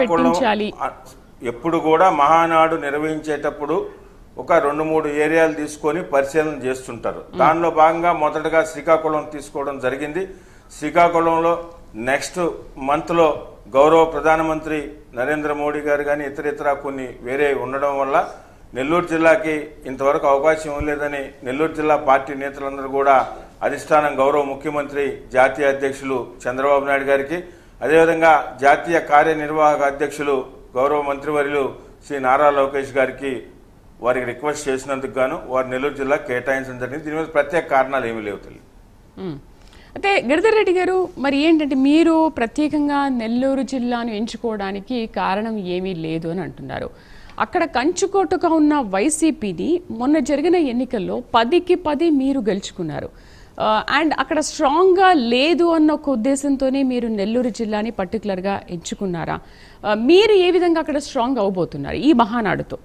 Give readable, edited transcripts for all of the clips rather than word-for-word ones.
పెట్టించాలి. ఎప్పుడు కూడా మహానాడు నిర్వహించేటప్పుడు ఒక 2-3 ఏరియాలు తీసుకొని పరిశీలన చేస్తుంటారు. దానిలో భాగంగా మొదటగా శ్రీకాకుళం తీసుకోవడం జరిగింది. శ్రీకాకుళంలో నెక్స్ట్ మంత్లో గౌరవ ప్రధానమంత్రి నరేంద్ర మోడీ గారు కానీ ఇతర కొన్ని వేరే ఉండడం వల్ల నెల్లూరు జిల్లాకి ఇంతవరకు అవకాశం ఇవ్వలేదని నెల్లూరు జిల్లా పార్టీ నేతలందరూ కూడా అధిష్టానం గౌరవ ముఖ్యమంత్రి జాతీయ అధ్యక్షులు చంద్రబాబు నాయుడు గారికి, అదేవిధంగా జాతీయ కార్యనిర్వాహక అధ్యక్షులు గౌరవ మంత్రివర్యులు శ్రీ నారా లోకేష్ గారికి వారికి రిక్వెస్ట్ చేసినందుకు గాను వారు నెల్లూరు జిల్లా కేటాయించడం జరిగింది. దీని మీద ప్రత్యేక కారణాలు ఏమీ లేవు తల్లి. అయితే గిరిధర్ రెడ్డి గారు, మరి ఏంటంటే మీరు ప్రత్యేకంగా నెల్లూరు జిల్లాను ఎంచుకోవడానికి కారణం ఏమీ లేదు అని అంటున్నారు. అక్కడ కంచుకోటగా ఉన్న వైసీపీని మొన్న జరిగిన ఎన్నికల్లో 10కి 10 మీరు గెలుచుకున్నారు. అండ్ అక్కడ స్ట్రాంగ్గా లేదు అన్న ఒక ఉద్దేశంతోనే మీరు నెల్లూరు జిల్లాని పర్టికులర్గా ఎంచుకున్నారా? మీరు ఏ విధంగా అక్కడ స్ట్రాంగ్ అవబోతున్నారు ఈ మహానాడుతో?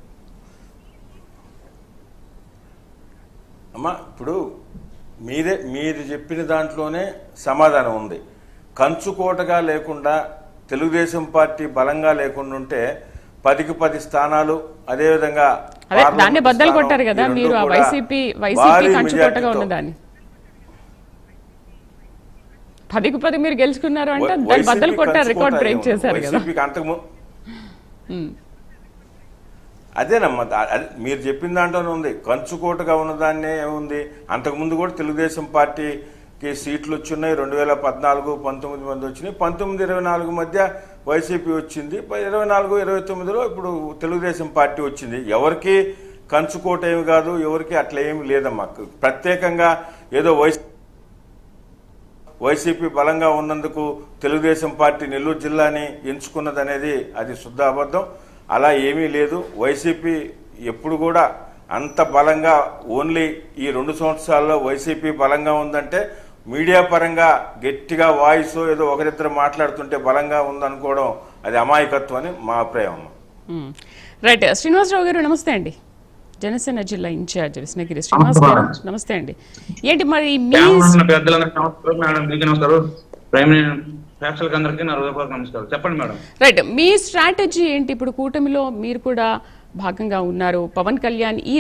అమ్మా, ఇప్పుడు మీరు చెప్పిన దాంట్లోనే సమాధానం ఉంది. కంచుకోటగా లేకుండా తెలుగుదేశం పార్టీ బలంగా లేకుండా ఉంటే 10కి 10 స్థానాలు, అదేవిధంగా దాన్ని బద్దలు కొట్టారు కదా మీరు, ఆ వైసీపీ కంచుకోటగా ఉన్నదాన్ని 10కి 10 మీరు గెలుచుకున్నారు అంటే దాన్ని బద్దలు కొట్టారు, రికార్డ్ బ్రేక్ చేశారు కదా. అదేనమ్మా, మీరు చెప్పిన దాంట్లోనే ఉంది. కంచుకోటగా ఉన్నదాన్నే ఏముంది, అంతకుముందు కూడా తెలుగుదేశం పార్టీకి సీట్లు వచ్చున్నాయి. 2014, 19 మంది వచ్చినాయి. 19, 24 మధ్య వైసీపీ వచ్చింది. 24, 29లో ఇప్పుడు తెలుగుదేశం పార్టీ వచ్చింది. ఎవరికి కంచుకోట ఏమి కాదు, ఎవరికి అట్లా ఏమి లేదమ్మా. ప్రత్యేకంగా ఏదో వైసీపీ బలంగా ఉన్నందుకు తెలుగుదేశం పార్టీ నెల్లూరు జిల్లాని ఎంచుకున్నది అనేది అది శుద్ధ అబద్ధం. అలా ఏమీ లేదు. వైసీపీ ఎప్పుడు కూడా అంత బలంగా, ఓన్లీ ఈ 2 సంవత్సరాల్లో వైసీపీ బలంగా ఉందంటే మీడియా పరంగా గట్టిగా వాయిస్ ఏదో ఒకరిద్దరు మాట్లాడుతుంటే బలంగా ఉందనుకోవడం అది అమాయకత్వం అని మా అభిప్రాయం. రైట్. శ్రీనివాసరావు గారు నమస్తే అండి, జనసేన జిల్లా ఇన్ఛార్జ్ విష్ణగిరి శ్రీనివాస్ గారు నమస్తే అండి. ఏంటి మరి చెప్పండి మేడం. రైట్, మీ స్ట్రాటజీ ఏంటి? ఇప్పుడు కూటమిలో మీరు కూడా భాగంగా ఉన్నారు. పవన్ కళ్యాణ్ ఈ